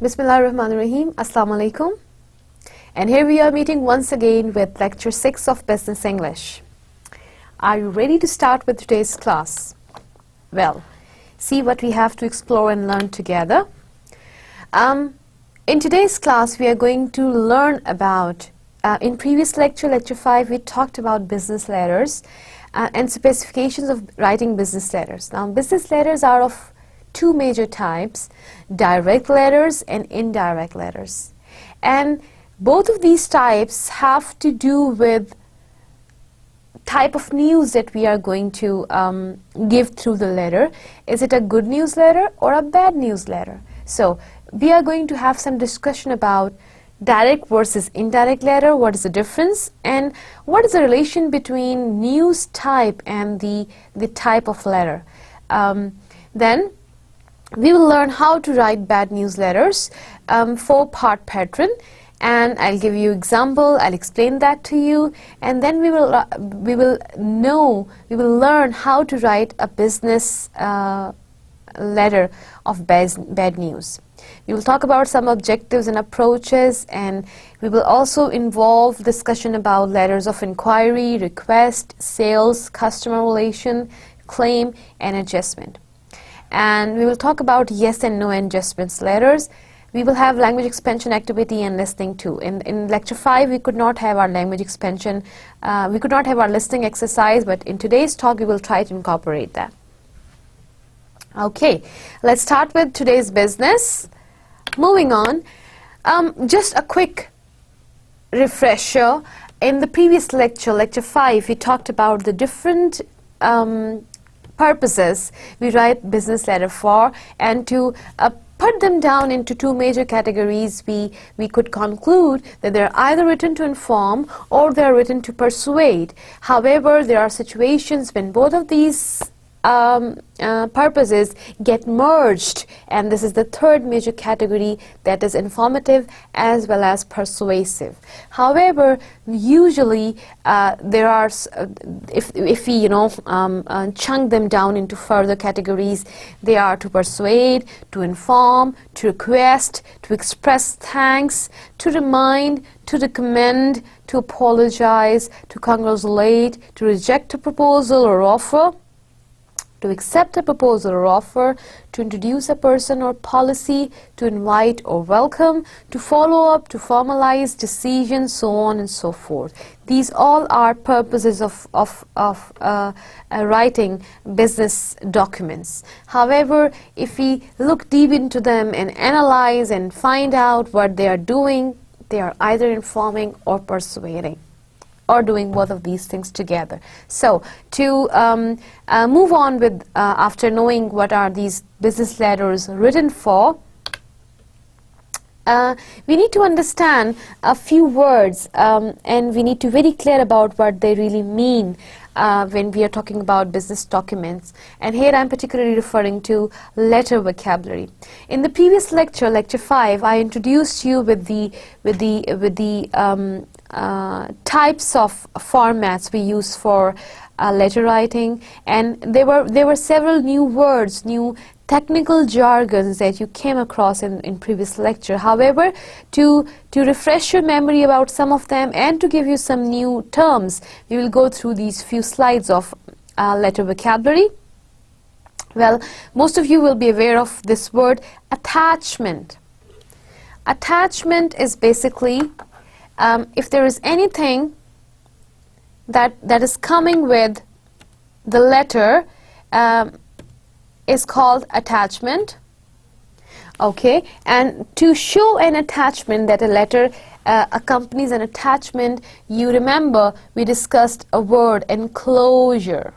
Bismillahirrahmanirrahim. Assalamu alaikum. And here we are meeting once again with lecture 6 of Business English. Are you ready to start with today's class? Well, see what we have to explore and learn together. In today's class, we are going to learn about, in previous lecture, lecture 5, we talked about business letters and specifications of writing business letters. Now, business letters are of two major types, direct letters and indirect letters. And both of these types have to do with type of news that we are going to give through the letter. Is it a good news letter or a bad news letter? So we are going to have some discussion about direct versus indirect letter, what is the difference, and what is the relation between news type and the type of letter. Then we will learn how to write bad news letters, 4-part pattern, and I'll give you example, I'll explain that to you, and then we will learn how to write a business letter of bad news. We will talk about some objectives and approaches, and we will also involve discussion about letters of inquiry, request, sales, customer relation, claim, and adjustment. And we will talk about yes and no adjustments letters. We will have language expansion activity and listening too. In lecture 5, we could not have our language expansion, we could not have our listening exercise, but in today's talk, we will try to incorporate that. Okay, let's start with today's business. Moving on, just a quick refresher. In the previous lecture, lecture 5, we talked about the different purposes we write business letter for, and to put them down into two major categories, we could conclude that they're either written to inform or they're written to persuade. However, there are situations when both of these purposes get merged, and this is the third major category, that is informative as well as persuasive. However, usually there are, if we chunk them down into further categories, they are to persuade, to inform, to request, to express thanks, to remind, to recommend, to apologize, to congratulate, to reject a proposal or offer, to accept a proposal or offer, to introduce a person or policy, to invite or welcome, to follow up, to formalize decisions, so on and so forth. These all are purposes of writing business documents. However, if we look deep into them and analyze and find out what they are doing, they are either informing or persuading, or doing both of these things together. So to move on with, after knowing what are these business letters written for, we need to understand a few words, and we need to be very clear about what they really mean when we are talking about business documents. And here I'm particularly referring to letter vocabulary. In the previous lecture, lecture 5, I introduced you with the types of formats we use for letter writing, and there were several new words, new technical jargons that you came across in previous lecture. However, to refresh your memory about some of them and to give you some new terms, we will go through these few slides of letter vocabulary. Well, most of you will be aware of this word attachment. Attachment is basically if there is anything that is coming with the letter, is called attachment. Okay, and to show an attachment, that a letter accompanies an attachment, you remember we discussed a word, enclosure.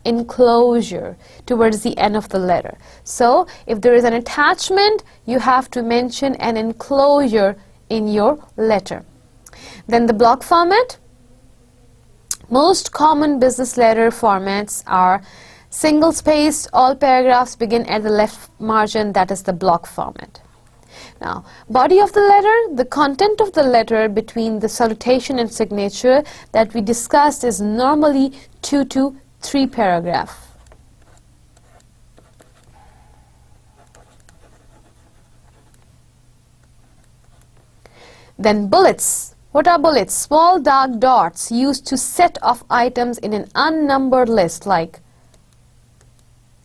Enclosure towards the end of the letter. So if there is an attachment, you have to mention an enclosure in your letter. Then the block format. Most common business letter formats are single-spaced, all paragraphs begin at the left margin, that is the block format. Now, body of the letter, the content of the letter between the salutation and signature that we discussed is normally 2 to 3 paragraphs. Then bullets. What are bullets? Small dark dots used to set off items in an unnumbered list, like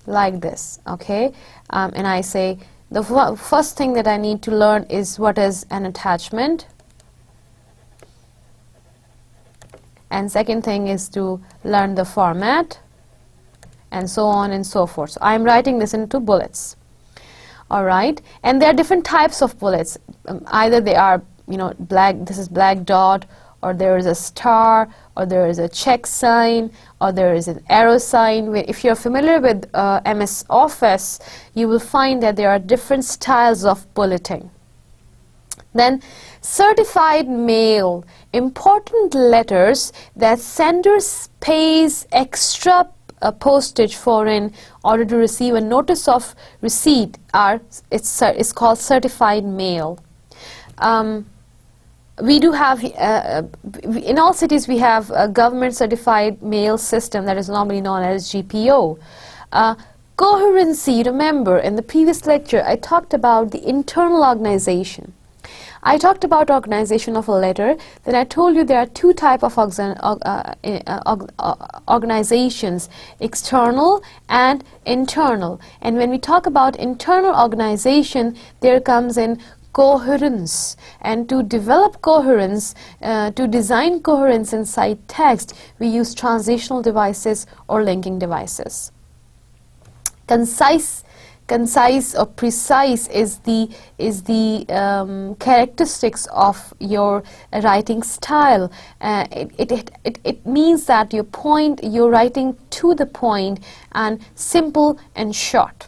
this, okay? And I say the first thing that I need to learn is what is an attachment, and second thing is to learn the format, and so on and so forth. So I'm writing this into bullets. All right, and there are different types of bullets. Either they are, you know, black, this is black dot, or there is a star, or there is a check sign, or there is an arrow sign. If you're familiar with MS Office, you will find that there are different styles of bulleting. Then certified mail, important letters that senders pays extra postage for in order to receive a notice of receipt it's called certified mail. We do have, in all cities we have a government certified mail system that is normally known as GPO. Coherency, remember in the previous lecture I talked about the internal organization. I talked about organization of a letter, then I told you there are two types of organizations, external and internal. And when we talk about internal organization, there comes in coherence. And to develop coherence, to design coherence inside text, we use transitional devices or linking devices. Concise or precise is the characteristics of your writing style. It means that you're writing to the point and simple and short.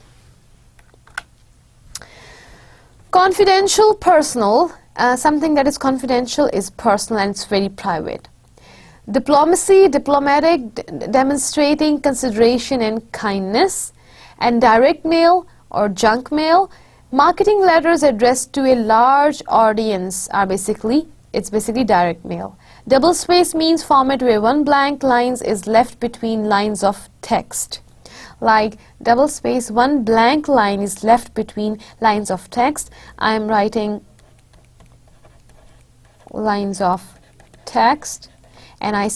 Confidential, personal. Something that is confidential is personal and it's very private. Diplomacy, diplomatic, demonstrating consideration and kindness. And direct mail or junk mail, marketing letters addressed to a large audience are basically direct mail. Double space means format where one blank line is left between lines of text. Like double space, one blank line is left between lines of text. I am writing lines of text, and I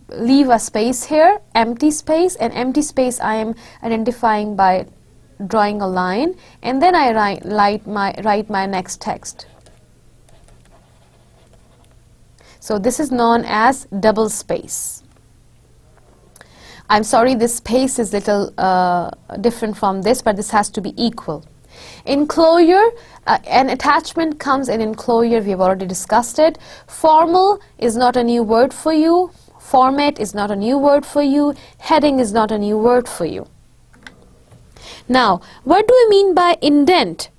leave a space here, empty space, and empty space I am identifying by drawing a line, and then I write my next text. So this is known as double space. I'm sorry, this space is little different from this, but this has to be equal. Enclosure, an attachment comes in enclosure, we have already discussed it. Formal is not a new word for you. Format is not a new word for you. Heading is not a new word for you. Now, what do we mean by indent?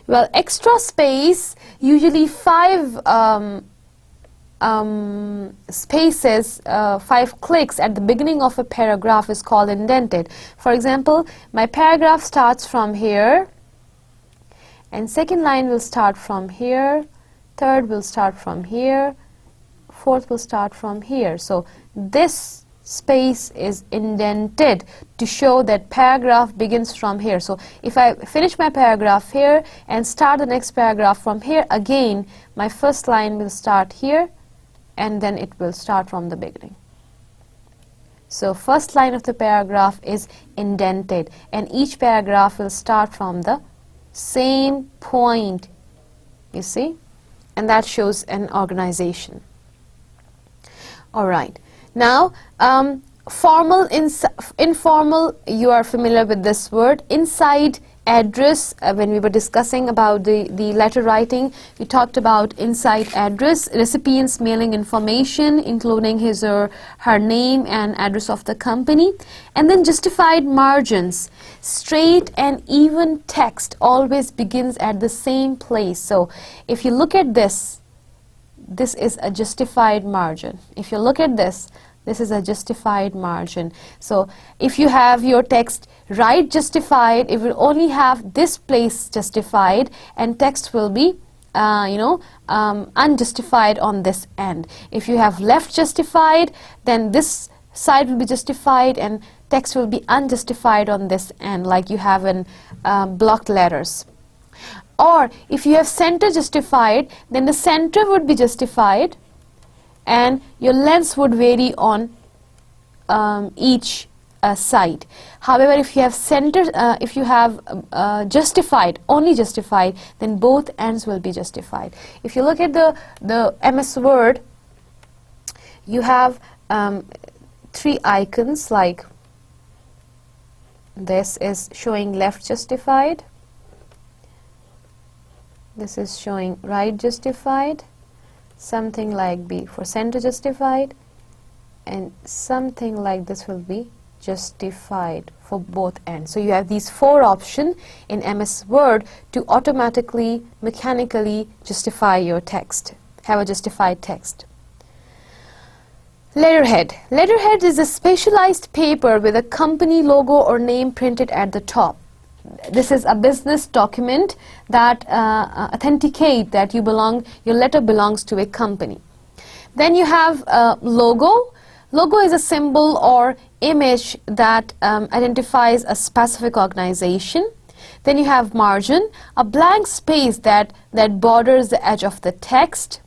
Well, extra space, usually 5 spaces, 5 clicks at the beginning of a paragraph is called indented. For example, my paragraph starts from here, and second line will start from here, third will start from here, fourth will start from here. So this space is indented to show that paragraph begins from here. So if I finish my paragraph here and start the next paragraph from here, again my first line will start here and then it will start from the beginning. So first line of the paragraph is indented and each paragraph will start from the same point, you see, and that shows an organization. All right. Now, formal, informal, you are familiar with this word. Inside address, when we were discussing about the letter writing, we talked about inside address, recipient's mailing information, including his or her name and address of the company. And then justified margins. Straight and even text always begins at the same place. So, if you look at this, this is a justified margin. If you look at this, this is a justified margin. So if you have your text right justified, it will only have this place justified and text will be unjustified on this end. If you have left justified, then this side will be justified and text will be unjustified on this end, like you have in blocked letters. Or if you have center justified, then the center would be justified and your lengths would vary on each side. However, if you have if you have justified, only justified, then both ends will be justified. If you look at the MS Word, you have 3 icons, like this is showing left justified, this is showing right justified, something like B for center justified, and something like this will be justified for both ends. So you have these 4 options in MS Word to automatically, mechanically justify your text, have a justified text. Letterhead. Letterhead is a specialized paper with a company logo or name printed at the top. This is a business document that authenticate that your letter belongs to a company. Then you have logo. Logo is a symbol or image that identifies a specific organization. Then you have margin, a blank space that borders the edge of the text.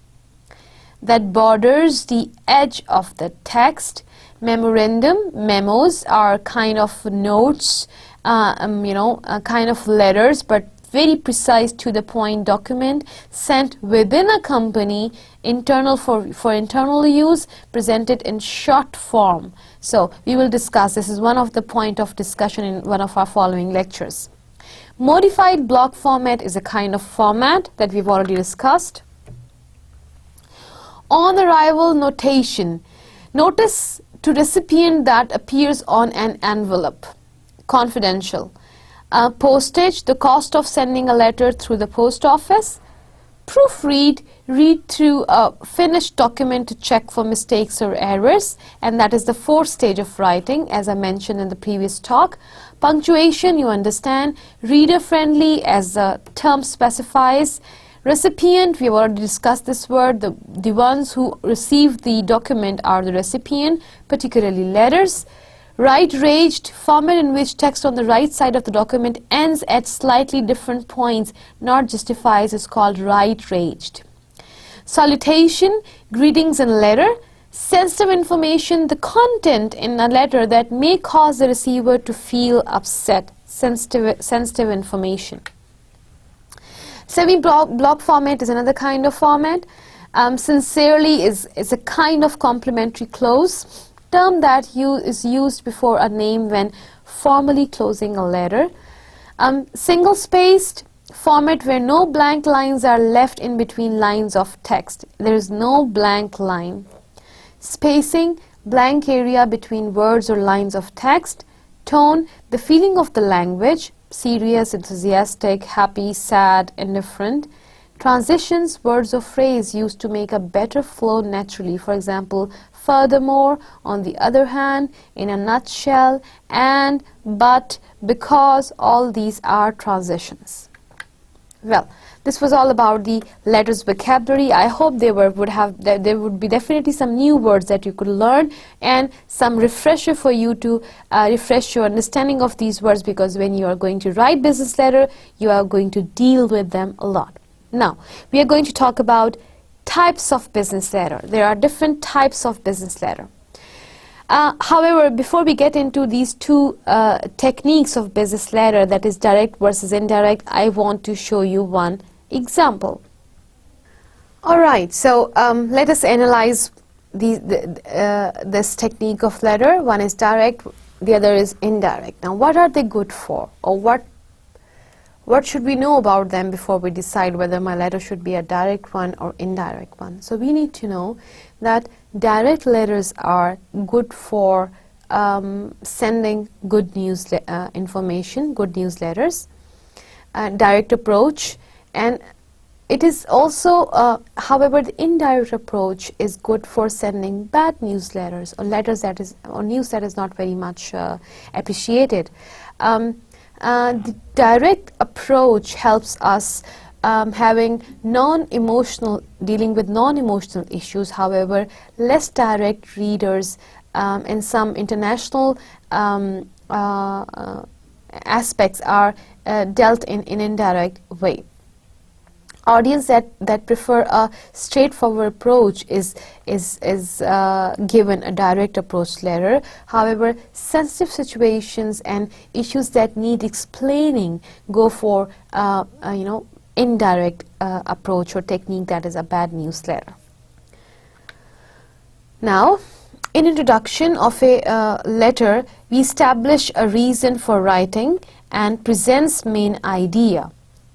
Memorandum, memos are kind of notes, kind of letters, but very precise, to the point document sent within a company, internal for internal use, presented in short form. So we will discuss, this is one of the point of discussion in one of our following lectures. Modified block format is a kind of format that we've already discussed. On arrival notation, notice to recipient that appears on an envelope. Confidential. Postage, the cost of sending a letter through the post office. Proofread, read through a finished document to check for mistakes or errors, and that is the 4th stage of writing, as I mentioned in the previous talk. Punctuation, you understand. Reader friendly, as the term specifies. Recipient, we have already discussed this word. The ones who receive the document are the recipient, particularly letters. Right-ranged, format in which text on the right side of the document ends at slightly different points, not justifies, is called right-ranged. Salutation, greetings in a letter. Sensitive information, the content in a letter that may cause the receiver to feel upset. Sensitive information. Semi-block format is another kind of format. Sincerely is a kind of complimentary clause, term that is used before a name when formally closing a letter. Single-spaced format where no blank lines are left in between lines of text. There is no blank line. Spacing, blank area between words or lines of text. Tone, the feeling of the language, serious, enthusiastic, happy, sad, indifferent. Transitions, words or phrase used to make a better flow naturally. For example, furthermore, on the other hand, in a nutshell, and, but, because, all these are transitions. Well, this was all about the letters vocabulary. I hope there would be definitely some new words that you could learn, and some refresher for you to refresh your understanding of these words, because when you are going to write business letter, you are going to deal with them a lot. Now, we are going to talk about types of business letter. There are different types of business letter. However, before we get into these 2 techniques of business letter, that is direct versus indirect, I want to show you one example. Alright, so let us analyze this technique of letter. One is direct, the other is indirect. Now, what are they good for, or what should we know about them before we decide whether my letter should be a direct one or indirect one? So we need to know that direct letters are good for sending good news information, good news letters, direct approach, and it is also, however, the indirect approach is good for sending bad news letters, or letters or news that is not very much appreciated. The direct approach helps us dealing with non-emotional issues. However, less direct readers and some international aspects are dealt in indirect way. audience that prefer a straightforward approach is given a direct approach letter. However, sensitive situations and issues that need explaining go for indirect approach or technique, that is a bad news letter. Now, in introduction of a letter, we establish a reason for writing and presents main idea.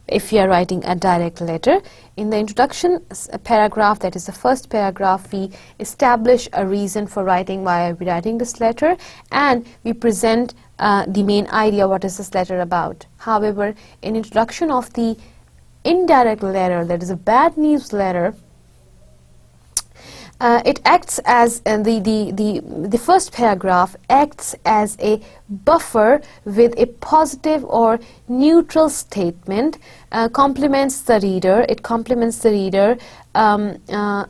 If you are writing a direct letter, in the introduction paragraph, that is the first paragraph, we establish a reason for writing, why are we writing this letter, and we present the main idea, what is this letter about. However, in introduction of the indirect letter, that is a bad news letter, it acts as the first paragraph acts as a buffer with a positive or neutral statement, compliments the reader. It compliments the reader,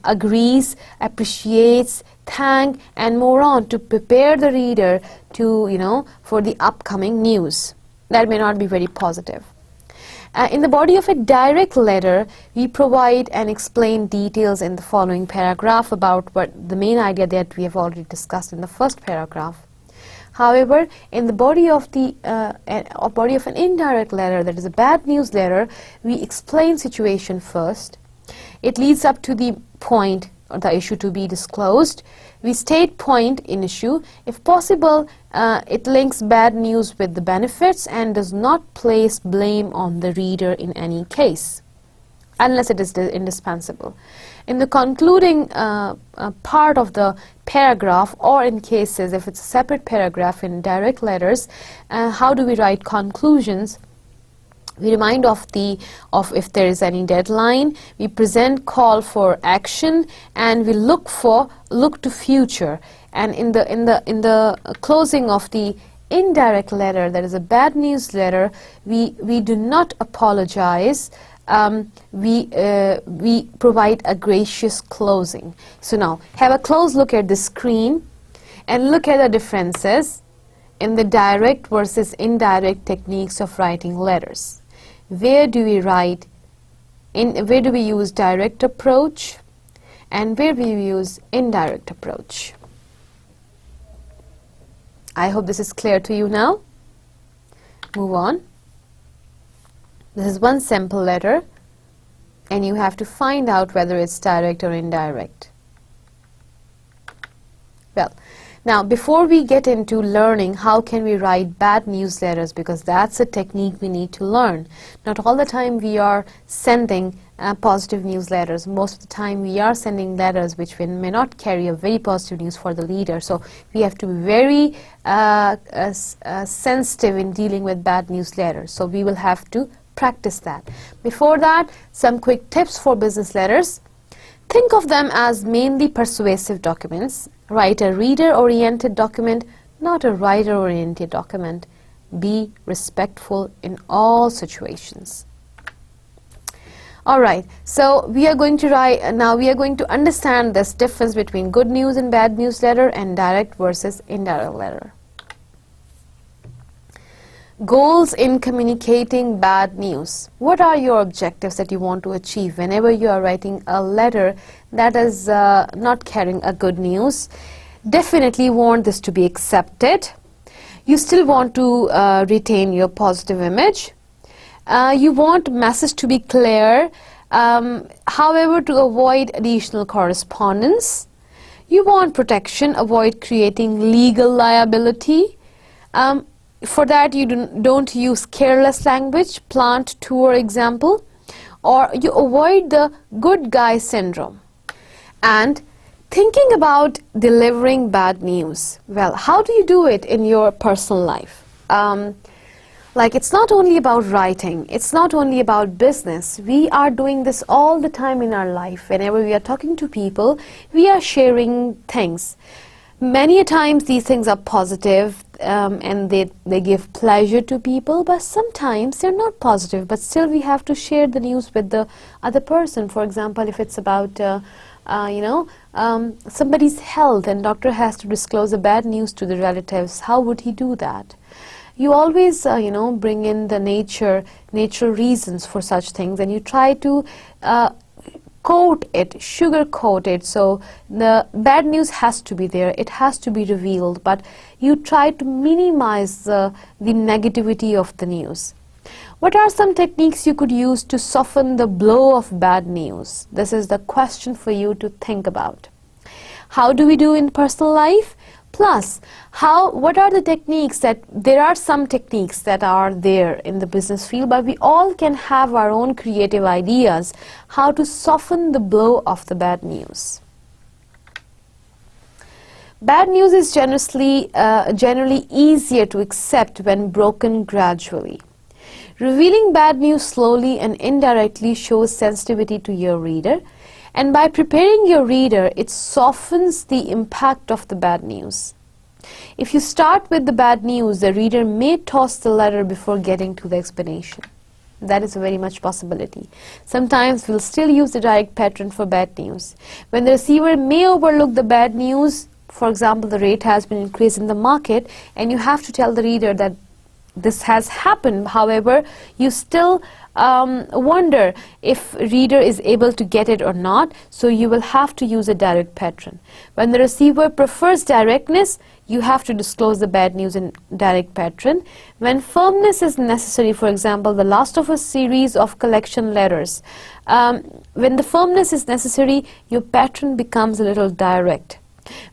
agrees, appreciates, thank, and more on to prepare the reader to for the upcoming news. That may not be very positive. In the body of a direct letter, we provide and explain details in the following paragraph about what the main idea that we have already discussed in the first paragraph. However, in the body of an indirect letter, that is a bad news letter, we explain situation first. It leads up to the point or the issue to be disclosed. We state point in issue. If possible, it links bad news with the benefits and does not place blame on the reader in any case, unless it is indispensable. In the concluding part of the paragraph, or in cases if it's a separate paragraph in direct letters, how do we write conclusions? We remind of if there is any deadline. We present call for action, and we look to future. And in the closing of the indirect letter, that is a bad news letter, we do not apologize. We provide a gracious closing. So now have a close look at the screen and look at the differences in the direct versus indirect techniques of writing letters. Where do we write? Where do we use direct approach, and where we use indirect approach? I hope this is clear to you now. Move on. This is one simple letter, and you have to find out whether it's direct or indirect. Well, now before we get into learning how can we write bad news letters, because that's a technique we need to learn. Not all the time we are sending positive newsletters. Most of the time we are sending letters which may not carry a very positive news for the reader. So we have to be very sensitive in dealing with bad news letters. So we will have to practice that. Before that, some quick tips for business letters. Think of them as mainly persuasive documents. Write a reader-oriented document, not a writer-oriented document. Be respectful in all situations. All right, so we are going to write, now we are going to understand this difference between good news and bad news letter and direct versus indirect letter. Goals in communicating bad news. What are your objectives that you want to achieve whenever you are writing a letter that is not carrying a good news? Definitely want this to be accepted. You still want to retain your positive image. You want message to be clear, however, to avoid additional correspondence. You want protection, avoid creating legal liability. For that, you don't use careless language, plant tour example, or you avoid the good guy syndrome. And thinking about delivering bad news. Well, how do you do it in your personal life? Like, it's not only about writing, it's not only about business. We are doing this all the time in our life. Whenever we are talking to people, we are sharing things. Many a times these things are positive and they give pleasure to people, but sometimes they're not positive, but still we have to share the news with the other person. For example, if it's about somebody's health and doctor has to disclose the bad news to the relatives, how would he do that? you always bring in the natural reasons for such things, and you try to sugarcoat it. So the bad news has to be there, it has to be revealed, but you try to minimize the negativity of the news. What are some techniques you could use to soften the blow of bad news? This is the question for you to think about. How do we do in personal life? Plus, what are the techniques there are some techniques that are there in the business field, but we all can have our own creative ideas how to soften the blow of the bad news. Bad news is generally easier to accept when broken gradually. Revealing bad news slowly and indirectly shows sensitivity to your reader, and by preparing your reader, it softens the impact of the bad news. If you start with the bad news, the reader may toss the letter before getting to the explanation. That is a very much possibility. Sometimes we'll still use the direct pattern for bad news. When the receiver may overlook the bad news, for example, the rate has been increased in the market, and you have to tell the reader that this has happened. However, you still wonder if reader is able to get it or not, so you will have to use a direct pattern. When the receiver prefers directness, you have to disclose the bad news in direct pattern. When firmness is necessary, for example, the last of a series of collection letters, when the firmness is necessary, your pattern becomes a little direct.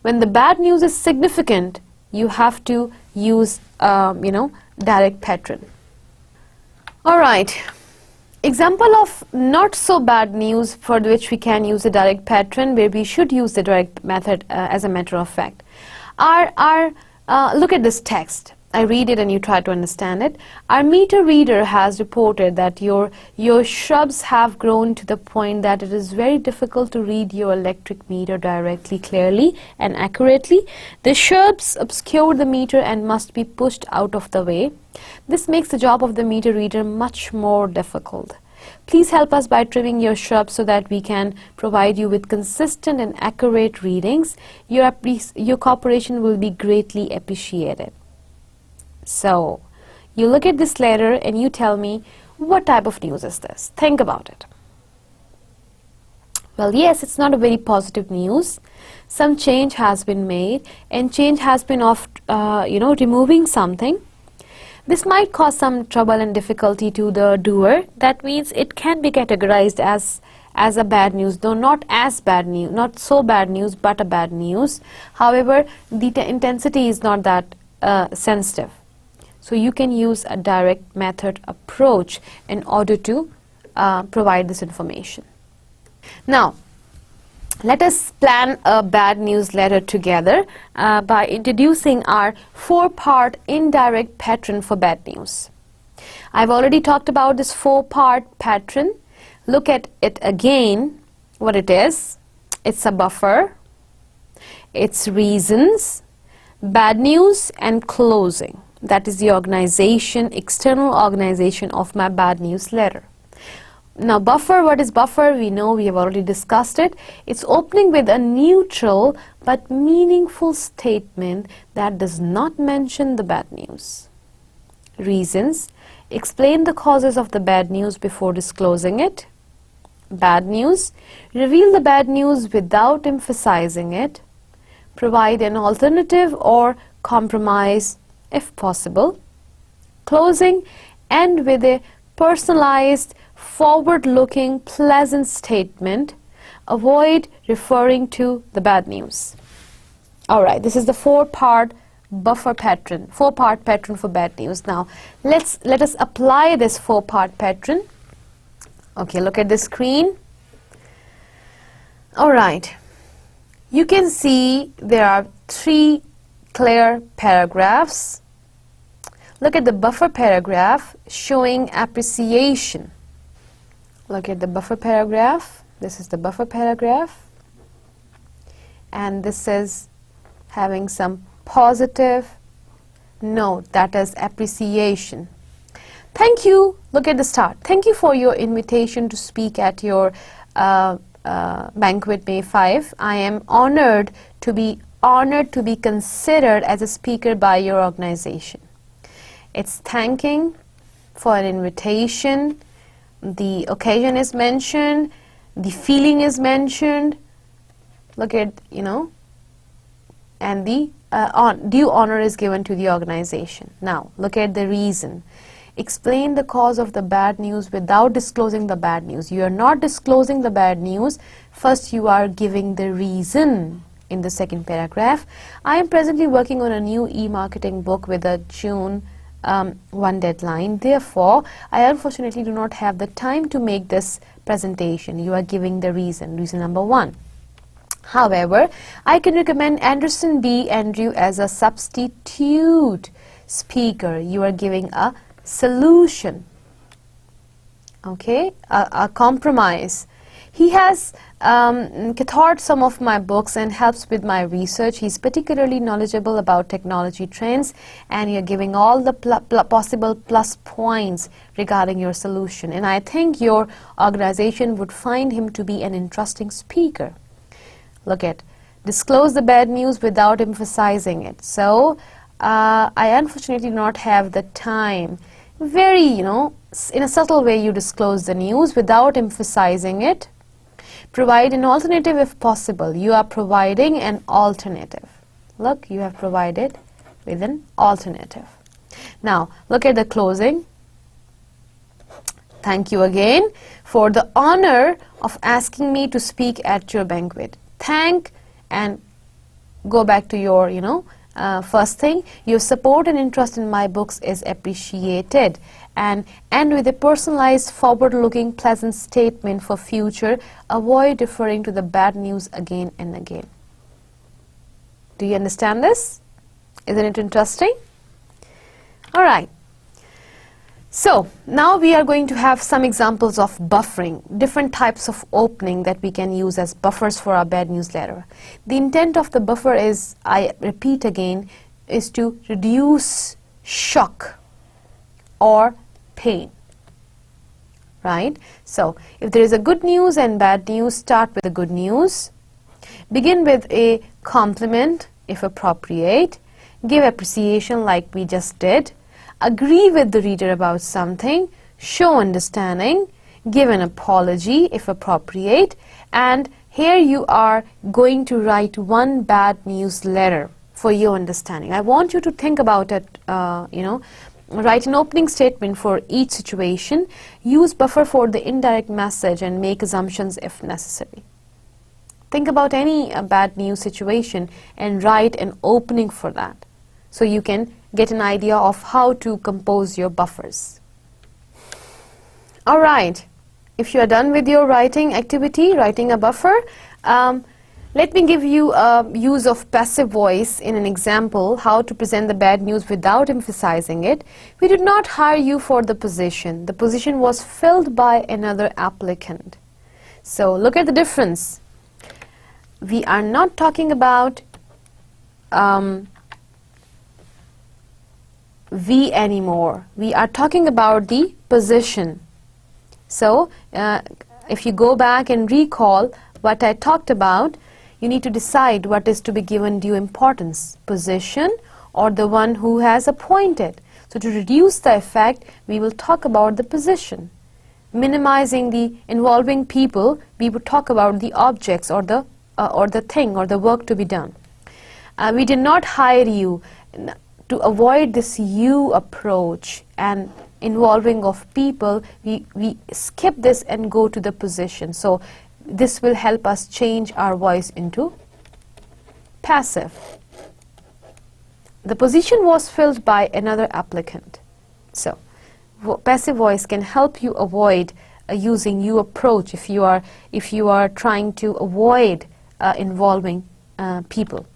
When the bad news is significant, you have to use direct pattern. Alright, example of not so bad news for which we can use a direct pattern, where we should use the direct method as a matter of fact. Look at this text. I read it and you try to understand it. Our meter reader has reported that your shrubs have grown to the point that it is very difficult to read your electric meter directly, clearly and accurately. The shrubs obscure the meter and must be pushed out of the way. This makes the job of the meter reader much more difficult. Please help us by trimming your shrubs so that we can provide you with consistent and accurate readings. Your cooperation will be greatly appreciated. So, you look at this letter and you tell me, what type of news is this? Think about it. Well, yes, it's not a very positive news. Some change has been made, and change has been of, removing something. This might cause some trouble and difficulty to the doer. That means it can be categorized as a bad news, though not as bad news, not so bad news, but a bad news. However, the intensity is not that sensitive. So you can use a direct method approach in order to provide this information. Now, let us plan a bad news letter together by introducing our 4-part indirect pattern for bad news. I've already talked about this 4-part pattern. Look at it again, what it is. It's a buffer, it's reasons, bad news, and closing. That is the organization, external organization of my bad news letter. Now, buffer, what is buffer? We know, we have already discussed it. It's opening with a neutral but meaningful statement that does not mention the bad news. Reasons: explain the causes of the bad news before disclosing it. Bad news: reveal the bad news without emphasizing it. Provide an alternative or compromise if possible. Closing: end with a personalized, forward-looking, pleasant statement. Avoid referring to the bad news. Alright, this is the 4-part buffer pattern, 4-part pattern for bad news. Now, let us apply this 4-part pattern. Okay, look at the screen. Alright, you can see there are 3 clear paragraphs. Look at the buffer paragraph showing appreciation. Look at the buffer paragraph. This is the buffer paragraph. And this is having some positive note, that is appreciation. Thank you. Look at the start. Thank you for your invitation to speak at your banquet May 5. I am honored to be considered as a speaker by your organization. It's thanking for an invitation, the occasion is mentioned, the feeling is mentioned. Look at, and the due honor is given to the organization. Now, look at the reason. Explain the cause of the bad news without disclosing the bad news. You are not disclosing the bad news. First, you are giving the reason in the second paragraph. I am presently working on a new e-marketing book with a June 1 deadline. Therefore, I unfortunately do not have the time to make this presentation. You are giving the reason number 1. However, I can recommend Anderson B. Andrew as a substitute speaker. You are giving a solution, okay, a compromise. He has authored some of my books and helps with my research. He's particularly knowledgeable about technology trends, and you're giving all the possible plus points regarding your solution. And I think your organization would find him to be an interesting speaker. Look at, disclose the bad news without emphasizing it. So, I unfortunately do not have the time. Very, in a subtle way you disclose the news without emphasizing it. Provide an alternative if possible. You are providing an alternative. Look, you have provided with an alternative. Now, look at the closing. Thank you again for the honor of asking me to speak at your banquet. Thank and go back to your, first thing. Your support and interest in my books is appreciated. And end with a personalized, forward-looking, pleasant statement for future. Avoid referring to the bad news again and again. Do you understand this? Isn't it interesting? All right. So, now we are going to have some examples of buffering, different types of opening that we can use as buffers for our bad newsletter. The intent of the buffer is, I repeat again, is to reduce shock or pain, right? So, if there is a good news and bad news, start with the good news. Begin with a compliment, if appropriate. Give appreciation like we just did. Agree with the reader about something, show understanding, give an apology if appropriate, and here you are going to write one bad news letter for your understanding. I want you to think about it, write an opening statement for each situation, use buffer for the indirect message, and make assumptions if necessary. Think about any bad news situation and write an opening for that, so you can get an idea of how to compose your buffers. All right, if you are done with your writing activity, writing a buffer, let me give you a use of passive voice in an example, how to present the bad news without emphasizing it. We did not hire you for the position. The position was filled by another applicant. So look at the difference. We are not talking about we anymore. We are talking about the position. So, if you go back and recall what I talked about, you need to decide what is to be given due importance, position or the one who has appointed. So, to reduce the effect, we will talk about the position. Minimizing the involving people, we would talk about the objects or the thing or the work to be done. We did not hire you. To avoid this you approach and involving of people, we skip this and go to the position. So this will help us change our voice into passive. The position was filled by another applicant. So passive voice can help you avoid using you approach if you are trying to avoid involving people.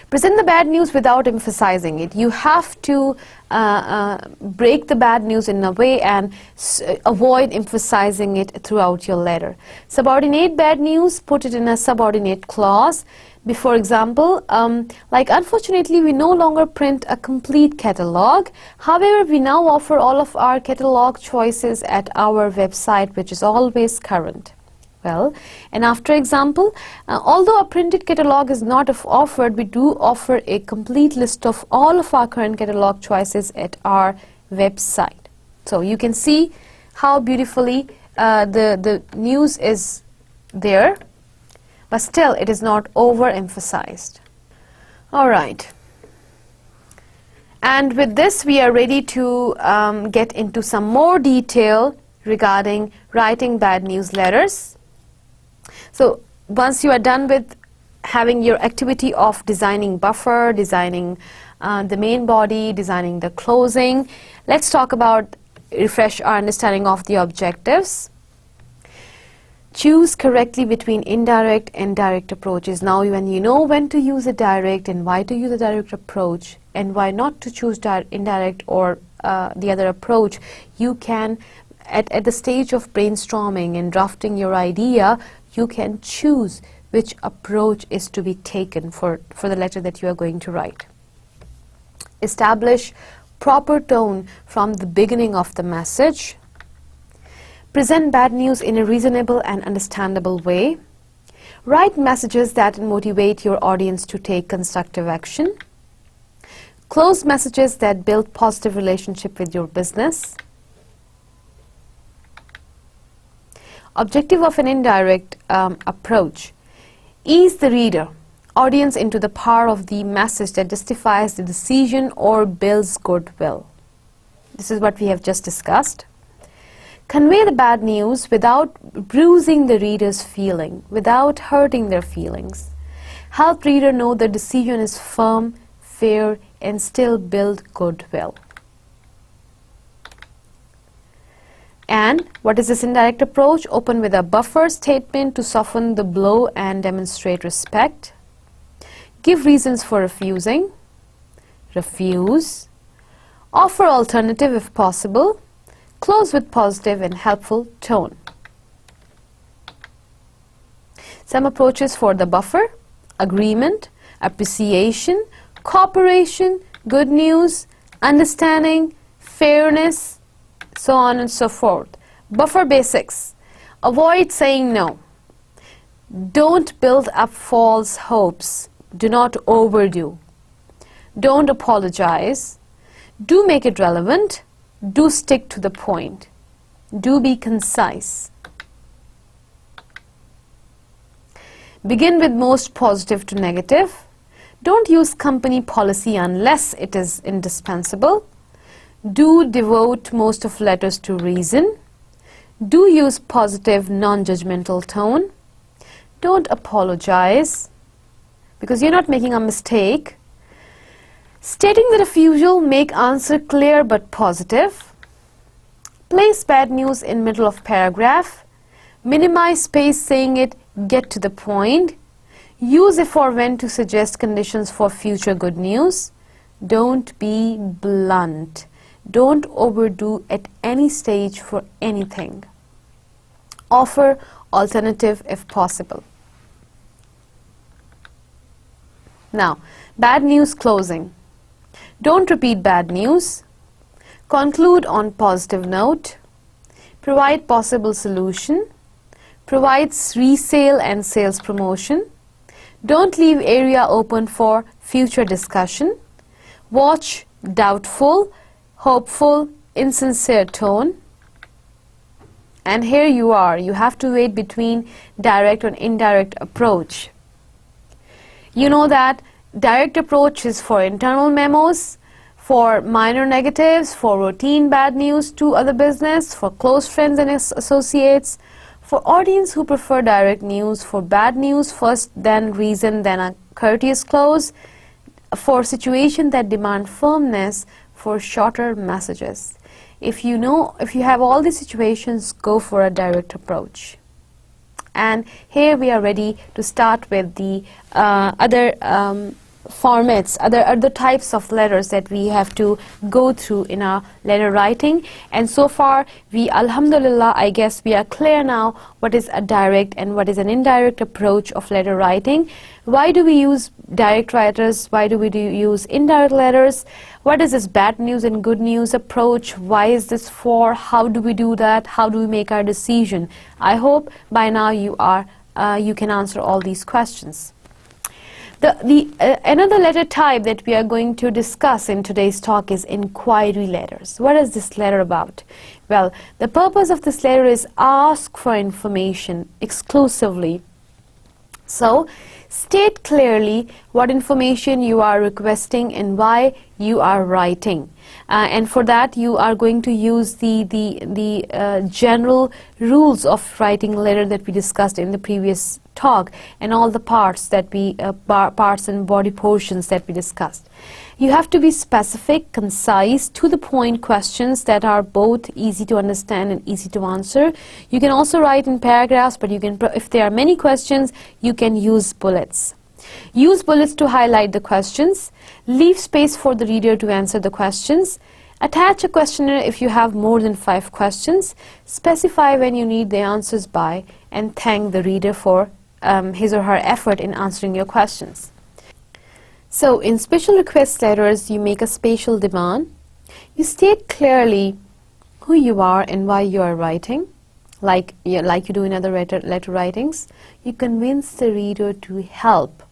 Present the bad news without emphasizing it. You have to break the bad news in a way and avoid emphasizing it throughout your letter. Subordinate bad news, put it in a subordinate clause. For example, like unfortunately we no longer print a complete catalog. However, we now offer all of our catalog choices at our website, which is always current. well. And after example, although a printed catalog is not offered, we do offer a complete list of all of our current catalog choices at our website. So you can see how beautifully the news is there, but still it is not overemphasized. All right. And with this, we are ready to get into some more detail regarding writing bad newsletters. So once you are done with having your activity of designing buffer, designing the main body, designing the closing, let's talk about, refresh our understanding of the objectives. Choose correctly between indirect and direct approaches. Now when you know when to use a direct and why to use a direct approach and why not to choose indirect or the other approach, you can, at the stage of brainstorming and drafting your idea, you can choose which approach is to be taken for the letter that you are going to write. Establish proper tone from the beginning of the message. Present bad news in a reasonable and understandable way. Write messages that motivate your audience to take constructive action. Close messages that build positive relationship with your business. Objective of an indirect approach: ease the reader, audience into the power of the message that justifies the decision or builds goodwill. This is what we have just discussed. Convey the bad news without bruising the reader's feeling, without hurting their feelings. Help reader know the decision is firm, fair, and still build goodwill. And what is this indirect approach? Open with a buffer statement to soften the blow and demonstrate respect. Give reasons for refusing. Refuse. Offer alternative if possible. Close with positive and helpful tone. Some approaches for the buffer: agreement, appreciation, cooperation, good news, understanding, fairness, so on and so forth. Buffer basics: avoid saying no. Don't build up false hopes. Do not overdo. Don't apologize. Do make it relevant. Do stick to the point. Do be concise. Begin with most positive to negative. Don't use company policy unless it is indispensable. Do devote most of letters to reason. Do use positive, non-judgmental tone. Don't apologize because you're not making a mistake. Stating the refusal, make answer clear but positive. Place bad news in middle of paragraph. Minimize space saying it, get to the point. Use if or when to suggest conditions for future good news. Don't be blunt. Don't overdo at any stage for anything. Offer alternative if possible. Now, bad news closing. Don't repeat bad news. Conclude on positive note. Provide possible solution. Provides resale and sales promotion. Don't leave area open for future discussion. Watch doubtful, hopeful, insincere tone. And here you are. You have to wait between direct and indirect approach. You know that direct approach is for internal memos, for minor negatives, for routine bad news to other business, for close friends and associates, for audience who prefer direct news, for bad news first, then reason, then a courteous close, for situation that demand firmness, for shorter messages. If you have all these situations, go for a direct approach. And here we are ready to start with the other formats, other types of letters that we have to go through in our letter writing. And so far, we, alhamdulillah, I guess we are clear now what is a direct and what is an indirect approach of letter writing. Why do we use direct letters? Why do we use indirect letters? What is this bad news and good news approach? Why is this for? How do we do that? How do we make our decision? I hope by now you can answer all these questions. Another letter type that we are going to discuss in today's talk is inquiry letters. What is this letter about? Well, the purpose of this letter is ask for information exclusively. So, state clearly what information you are requesting and why you are writing. And for that, you are going to use the general rules of writing a letter that we discussed in the previous talk, and all the parts that parts and body portions that we discussed. You have to be specific, concise, to the point questions that are both easy to understand and easy to answer. You can also write in paragraphs, but you can, if there are many questions, you can use bullets. Use bullets to highlight the questions. Leave space for the reader to answer the questions. Attach a questionnaire if you have more than 5 questions. Specify when you need the answers by, and thank the reader for his or her effort in answering your questions. So, in special request letters, you make a special demand. You state clearly who you are and why you are writing, like you do in other letter writings. You convince the reader to help,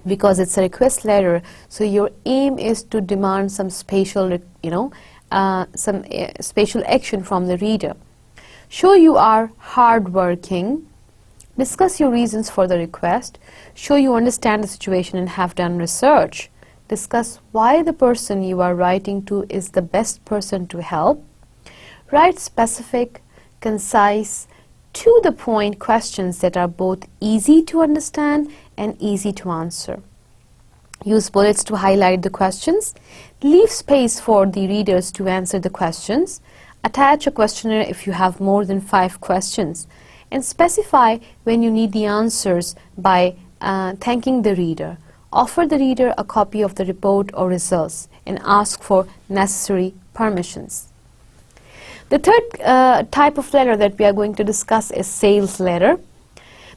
because it's a request letter, so your aim is to demand some special, special action from the reader. Show you are hardworking. Discuss your reasons for the request. Show you understand the situation and have done research. Discuss why the person you are writing to is the best person to help. Write specific, concise, to the point questions that are both easy to understand and easy to answer. Use bullets to highlight the questions. Leave space for the readers to answer the questions. Attach a questionnaire if you have more than 5 questions. And specify when you need the answers by thanking the reader. Offer the reader a copy of the report or results and ask for necessary permissions. The third type of letter that we are going to discuss is sales letter.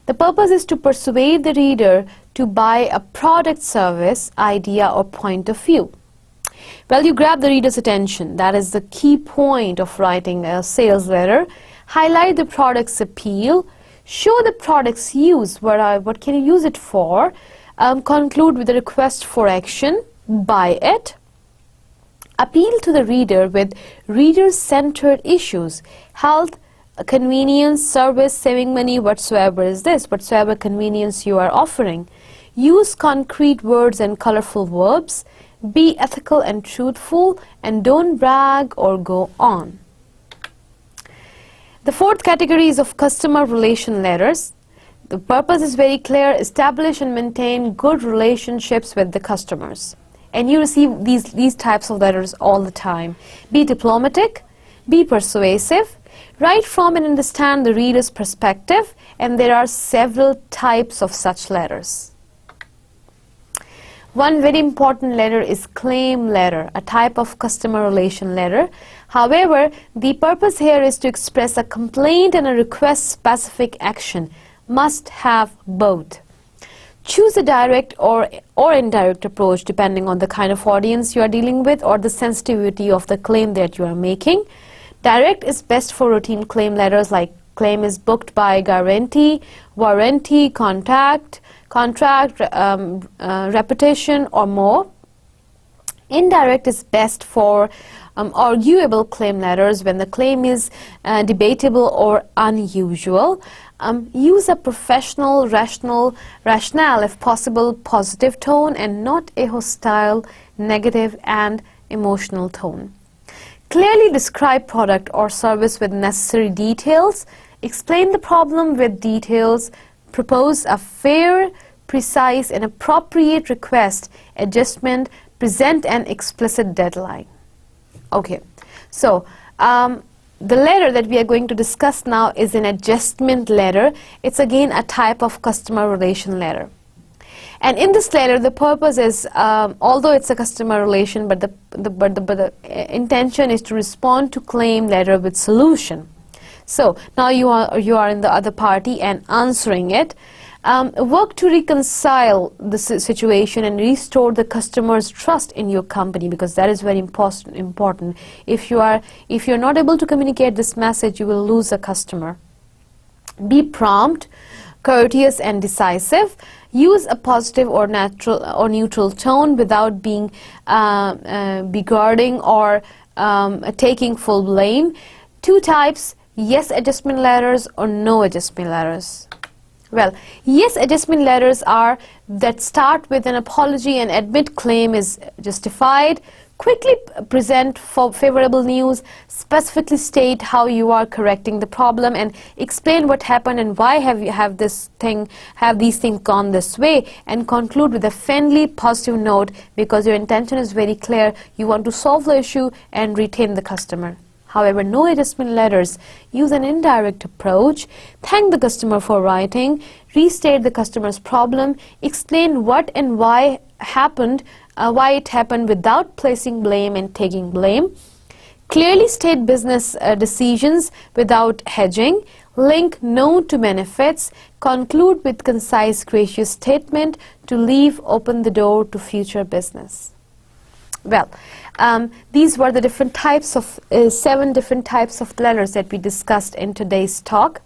The purpose is to persuade the reader to buy a product, service, idea, or point of view. Well, you grab the reader's attention. That is the key point of writing a sales letter. Highlight the product's appeal. Show the product's use. What can you use it for? Conclude with a request for action. Buy it. Appeal to the reader with reader-centered issues. Health, convenience, service, saving money, whatsoever is this, whatsoever convenience you are offering. Use concrete words and colorful verbs. Be ethical and truthful, and don't brag or go on. The fourth category is of customer relation letters. The purpose is very clear: establish and maintain good relationships with the customers. And you receive these types of letters all the time. Be diplomatic, be persuasive, write from and understand the reader's perspective, and there are several types of such letters. One very important letter is claim letter, a type of customer relation letter. However, the purpose here is to express a complaint and a request specific action. Must have both. Choose a direct or indirect approach depending on the kind of audience you are dealing with or the sensitivity of the claim that you are making. Direct is best for routine claim letters like claim is booked by guarantee, warranty, contract, repetition, or more. Indirect is best for arguable claim letters when the claim is debatable or unusual. Use a professional, rationale, if possible, positive tone and not a hostile, negative and emotional tone. Clearly describe product or service with necessary details. Explain the problem with details. Propose a fair, precise and appropriate request, adjustment, present an explicit deadline. Okay, so the letter that we are going to discuss now is an adjustment letter. It's again a type of customer relation letter. And in this letter, the purpose is, although it's a customer relation, but the intention is to respond to claim letter with solution. So now you are in the other party and answering it. Work to reconcile the situation and restore the customer's trust in your company, because that is very important. If you're not able to communicate this message, you will lose a customer. Be prompt, courteous, and decisive. Use a positive or neutral tone without being beguarding or taking full blame. Two types: yes adjustment letters or no adjustment letters. Well, yes adjustment letters are that start with an apology and admit claim is justified. Quickly present favorable news, specifically state how you are correcting the problem, and explain what happened and why have these things gone this way, and conclude with a friendly, positive note, because your intention is very clear. You want to solve the issue and retain the customer. However, no adjustment letters use an indirect approach. Thank the customer for writing, restate the customer's problem, explain what and why it happened without placing blame and taking blame. Clearly state business decisions without hedging. Link known to benefits. Conclude with concise, gracious statement to leave open the door to future business. Well, these were the different types of 7 different types of letters that we discussed in today's talk.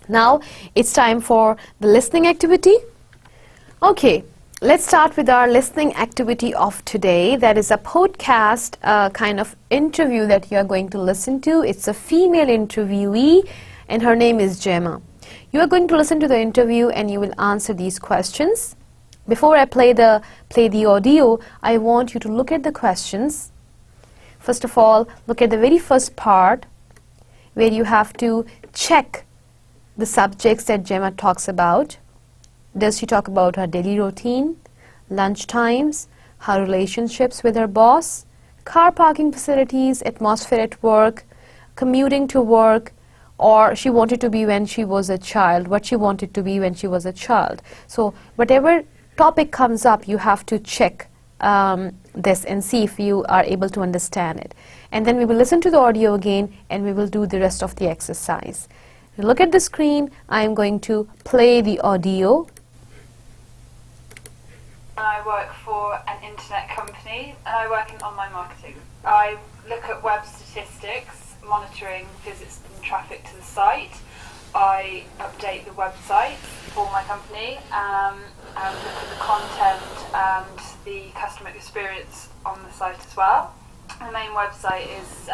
Now it's time for the listening activity. Okay, let's start with our listening activity of today. That is a podcast kind of interview that you are going to listen to. It's a female interviewee and her name is Gemma. You are going to listen to the interview and you will answer these questions. Before I play the audio, I want you to look at the questions. First of all, look at the very first part where you have to check the subjects that Gemma talks about. Does she talk about her daily routine, lunch times, her relationships with her boss, car parking facilities, atmosphere at work, commuting to work, or she wanted to be when she was a child, what she wanted to be when she was a child. So whatever topic comes up, you have to check this and see if you are able to understand it. And then we will listen to the audio again and we will do the rest of the exercise. Look at the screen. I am going to play the audio. I work for an internet company and I work in online marketing. I look at web statistics, monitoring visits and traffic to the site. I update the website for my company and look at the content and the customer experience on the site as well. The main website is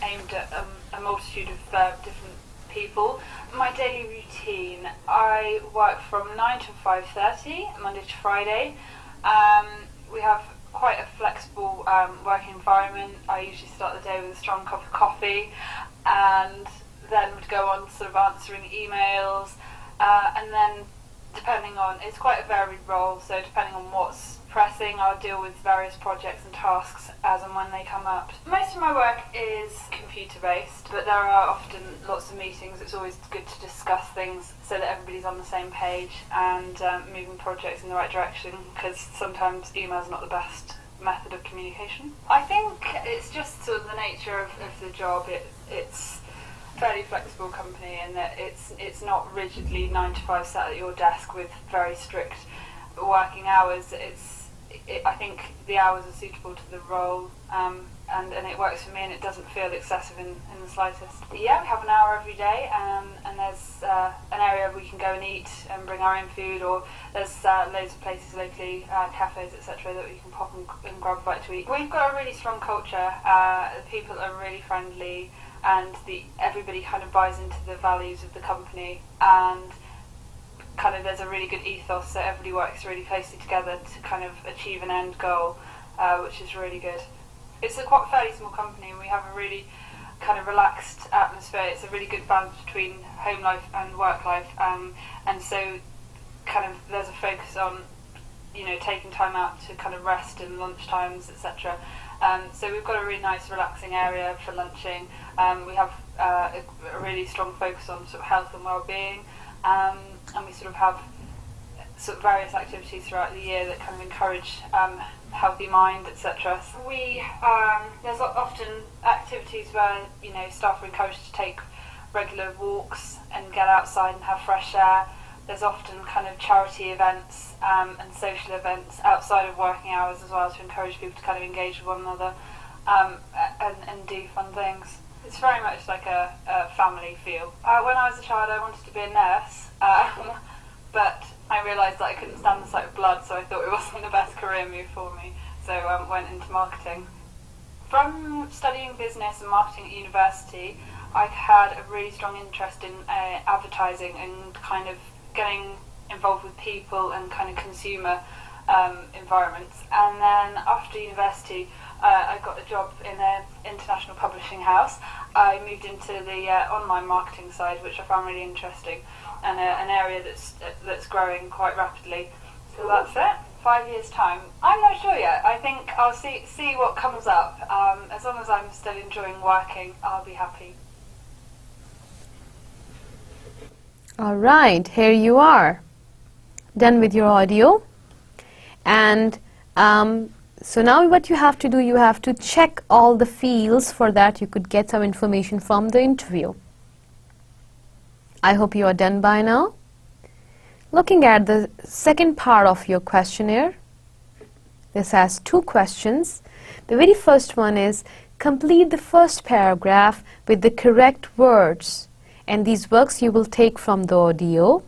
aimed at a multitude of different people. My daily routine, I work from 9 to 5:30, Monday to Friday. We have quite a flexible working environment. I usually start the day with a strong cup of coffee and then would go on sort of answering emails and then depending on, it's quite a varied role, so depending on what's pressing, I'll deal with various projects and tasks as and when they come up. Most of my work is computer based, but there are often lots of meetings. It's always good to discuss things so that everybody's on the same page and moving projects in the right direction, because sometimes email is not the best method of communication. I think it's just sort of the nature of the job. It's fairly flexible company in that it's not rigidly 9 to 5 sat at your desk with very strict working hours. I think the hours are suitable to the role and it works for me and it doesn't feel excessive in the slightest. Yeah, we have an hour every day and there's an area we can go and eat and bring our own food, or there's loads of places locally, cafes etc, that we can pop and grab a bite to eat. We've got a really strong culture, people are really friendly, and everybody kind of buys into the values of the company, and kind of there's a really good ethos, so everybody works really closely together to kind of achieve an end goal, which is really good. It's a quite fairly small company and we have a really kind of relaxed atmosphere. It's a really good balance between home life and work life, and so kind of there's a focus on, you know, taking time out to kind of rest and lunch times, etc. So we've got a really nice relaxing area for lunching. We have a really strong focus on sort of health and well-being, and we sort of have sort of various activities throughout the year that kind of encourage healthy mind, etc. So there's often activities where staff are encouraged to take regular walks and get outside and have fresh air. There's often kind of charity events and social events outside of working hours as well to encourage people to kind of engage with one another and do fun things. It's very much like a family feel. When I was a child I wanted to be a nurse, but I realised that I couldn't stand the sight of blood, so I thought it wasn't the best career move for me, so went into marketing. From studying business and marketing at university, I had a really strong interest in advertising and kind of getting involved with people and kind of consumer environments. And then after university, I got a job in an international publishing house. I moved into the online marketing side, which I found really interesting, and an area that's growing quite rapidly. So that's it. 5 years' time, I'm not sure yet. I think I'll see what comes up. As long as I'm still enjoying working, I'll be happy. All right, here you are, done with your audio. And so now what you have to do, you have to check all the fields. For that you could get some information from the interview. I hope you are done by now. Looking at the second part of your questionnaire, this has 2 questions. The very first one is, complete the first paragraph with the correct words, and these words you will take from the audio,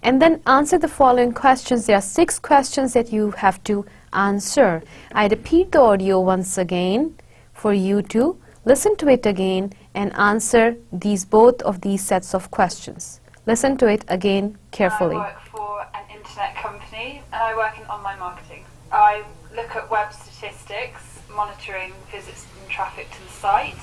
and then answer the following questions. There are 6 questions that you have to answer. I repeat the audio once again for you to listen to it again and answer both of these sets of questions. Listen to it again carefully. I work for an internet company and I work in online marketing. I look at web statistics, monitoring visits and traffic to the site.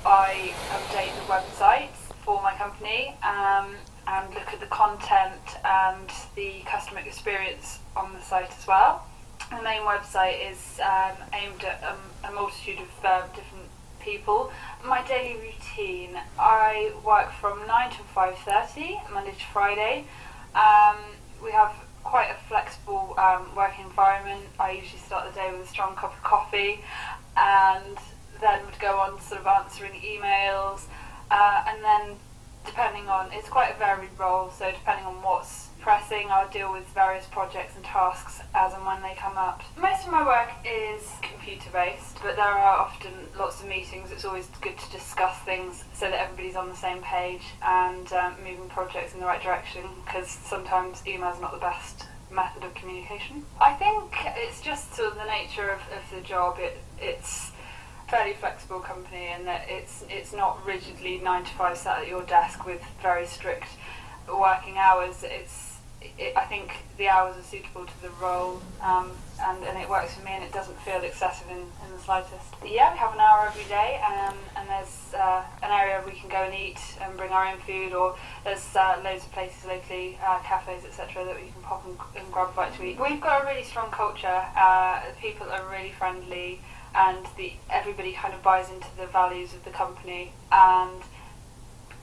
I update the websites for my company and look at the content and the customer experience on the site as well. The main website is aimed at a multitude of different people. My daily routine, I work from 9 till 5:30, Monday to Friday. We have quite a flexible working environment. I usually start the day with a strong cup of coffee and then would go on sort of answering emails and then depending on, it's quite a varied role, so depending on what's pressing, I'll deal with various projects and tasks as and when they come up. Most of my work is computer based, but there are often lots of meetings. It's always good to discuss things so that everybody's on the same page and moving projects in the right direction, because sometimes email is not the best method of communication. I think it's just sort of the nature of the job. It's fairly flexible company, and that it's not rigidly 9 to 5 sat at your desk with very strict working hours. I think the hours are suitable to the role, and it works for me, and it doesn't feel excessive in the slightest. But yeah, we have an hour every day, and there's an area we can go and eat and bring our own food, or there's loads of places locally, cafes, etc., that you can pop and grab a bite to eat. We've got a really strong culture. People are really friendly, and everybody kind of buys into the values of the company, and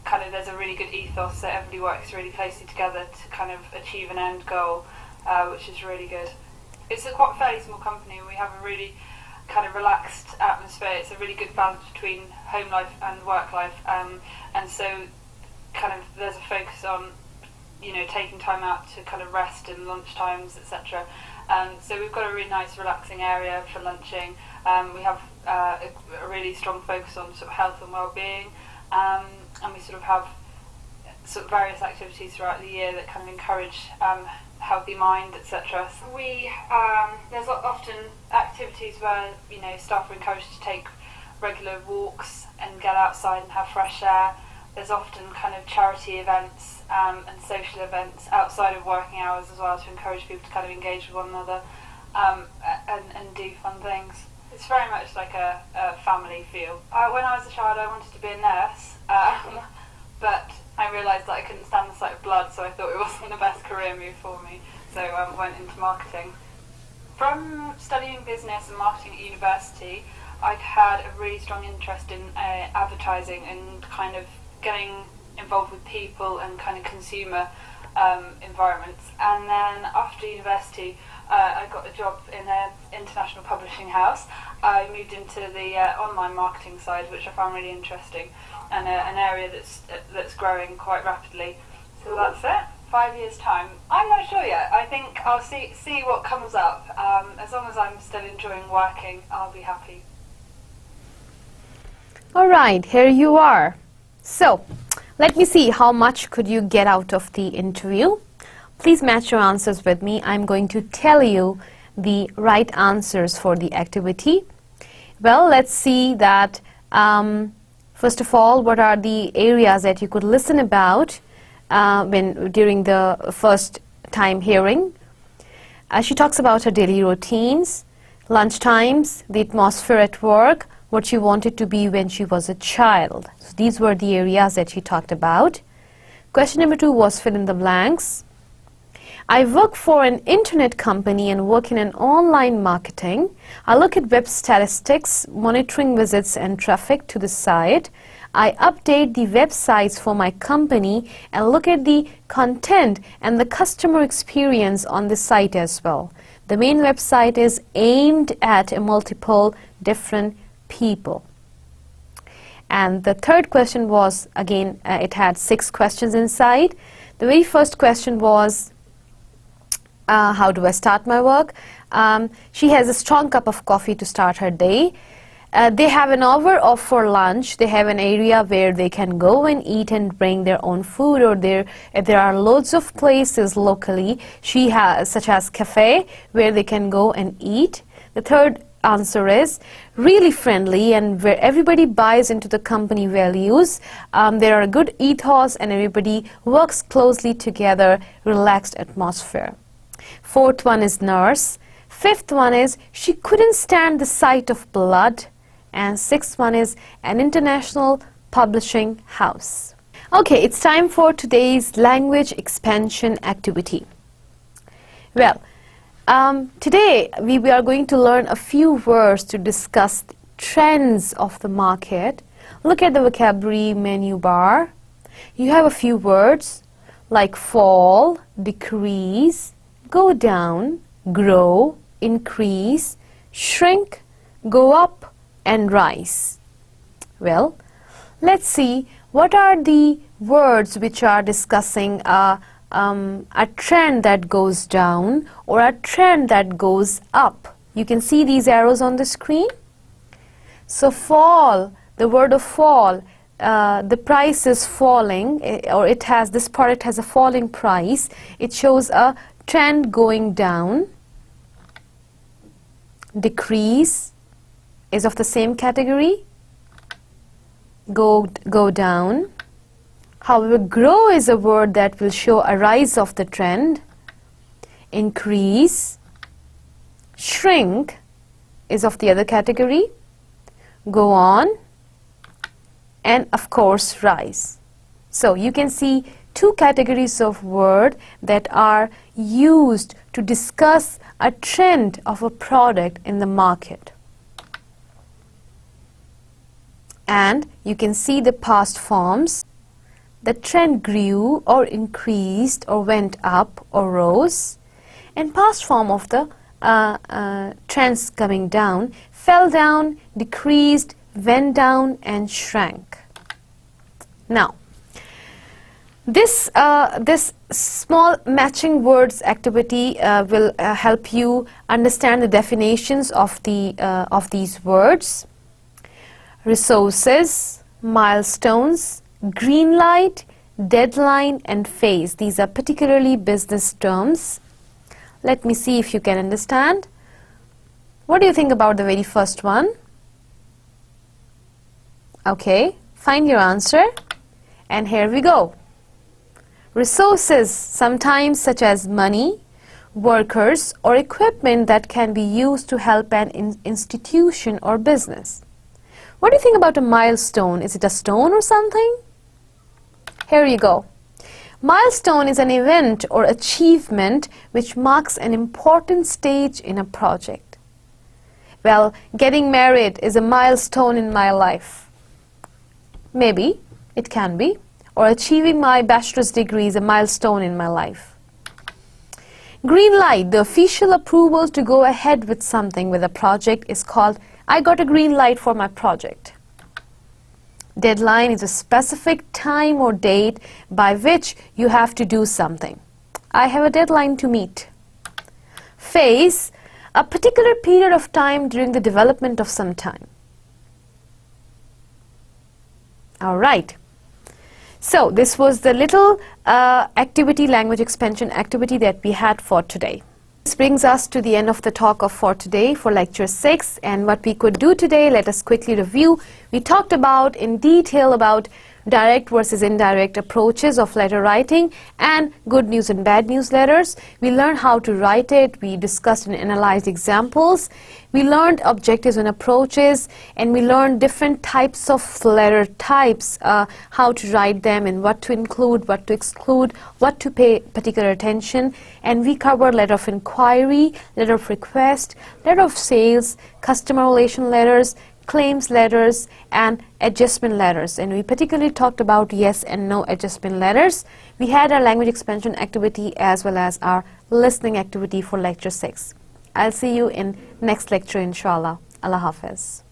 kind of there's a really good ethos, so everybody works really closely together to kind of achieve an end goal, which is really good. It's a quite fairly small company, and we have a really kind of relaxed atmosphere. It's a really good balance between home life and work life, and so kind of there's a focus on taking time out to kind of rest in lunch times, etc. So we've got a really nice relaxing area for lunching. We have a really strong focus on sort of health and well-being, and we sort of have sort of various activities throughout the year that kind of encourage healthy mind, etc. So there's often activities where staff are encouraged to take regular walks and get outside and have fresh air. There's often kind of charity events and social events outside of working hours as well to encourage people to kind of engage with one another and do fun things. It's very much like a family feel. When I was a child I wanted to be a nurse, but I realised that I couldn't stand the sight of blood, so I thought it wasn't the best career move for me, so went into marketing. From studying business and marketing at university, I had a really strong interest in advertising and kind of getting involved with people and kind of consumer environments. And then after university, I got a job in an international publishing house. I moved into the online marketing side, which I found really interesting, and an area that's growing quite rapidly. So that's it. 5 years' time. I'm not sure yet. I think I'll see what comes up. As long as I'm still enjoying working, I'll be happy. All right, here you are. So, let me see how much could you get out of the interview. Please match your answers with me. I'm going to tell you the right answers for the activity. Well, let's see that first of all, what are the areas that you could listen about during the first time hearing. She talks about her daily routines, lunch times, the atmosphere at work, what she wanted to be when she was a child. So these were the areas that she talked about. Question number 2 was fill in the blanks. I work for an internet company and work in an online marketing. I look at web statistics, monitoring visits and traffic to the site. I update the websites for my company and look at the content and the customer experience on the site as well. The main website is aimed at multiple different people. And the third question was, again, it had 6 questions inside. The very first question was, how do I start my work? She has a strong cup of coffee to start her day. They have an hour off for lunch. They have an area where they can go and eat and bring their own food, or there are loads of places locally she has, such as cafe, where they can go and eat. The third answer is really friendly and where everybody buys into the company values. There are a good ethos and everybody works closely together, relaxed atmosphere. Fourth one is nurse. Fifth one is she couldn't stand the sight of blood. And sixth one is an international publishing house. Okay, it's time for today's language expansion activity. Well, today we are going to learn a few words to discuss trends of the market. Look at the vocabulary menu bar. You have a few words like fall, decrease, go down, grow, increase, shrink, go up, and rise. Well, let's see what are the words which are discussing a trend that goes down or a trend that goes up. You can see these arrows on the screen. So fall, the word of fall, the price is falling, or it has this product has a falling price. It shows a trend going down. Decrease is of the same category, go down. However, grow is a word that will show a rise of the trend. Increase, shrink is of the other category, go on, and of course rise. So you can see 2 categories of word that are used to discuss a trend of a product in the market. And you can see the past forms. The trend grew or increased or went up or rose. And past form of the trends coming down, fell down, decreased, went down, and shrank. Now, this small matching words activity will help you understand the definitions of these words. Resources, milestones, green light, deadline, and phase. These are particularly business terms. Let me see if you can understand. What do you think about the very first one? Okay, find your answer. And here we go. Resources, sometimes such as money, workers, or equipment that can be used to help an institution or business. What do you think about a milestone? Is it a stone or something? Here you go. Milestone is an event or achievement which marks an important stage in a project. Well, getting married is a milestone in my life. Maybe, it can be. or achieving my bachelor's degree is a milestone in my life. Green light, the official approval to go ahead with something, with a project, is called I got a green light for my project. Deadline is a specific time or date by which you have to do something. I have a deadline to meet. Phase, a particular period of time during the development of some time. All right. So this was the little activity, language expansion activity that we had for today. This brings us to the end of the talk for today for lecture 6, and what we could do today, let us quickly review. We talked about in detail about direct versus indirect approaches of letter writing and good news and bad news letters. We learned how to write it, we discussed and analyzed examples, we learned objectives and approaches, and we learned different types of letter types, how to write them and what to include, what to exclude, what to pay particular attention. And we covered letter of inquiry, letter of request, letter of sales, customer relation letters, claims letters, and adjustment letters. And we particularly talked about yes and no adjustment letters. We had our language expansion activity as well as our listening activity for lecture 6. I'll see you in next lecture, inshallah. Allah Hafiz.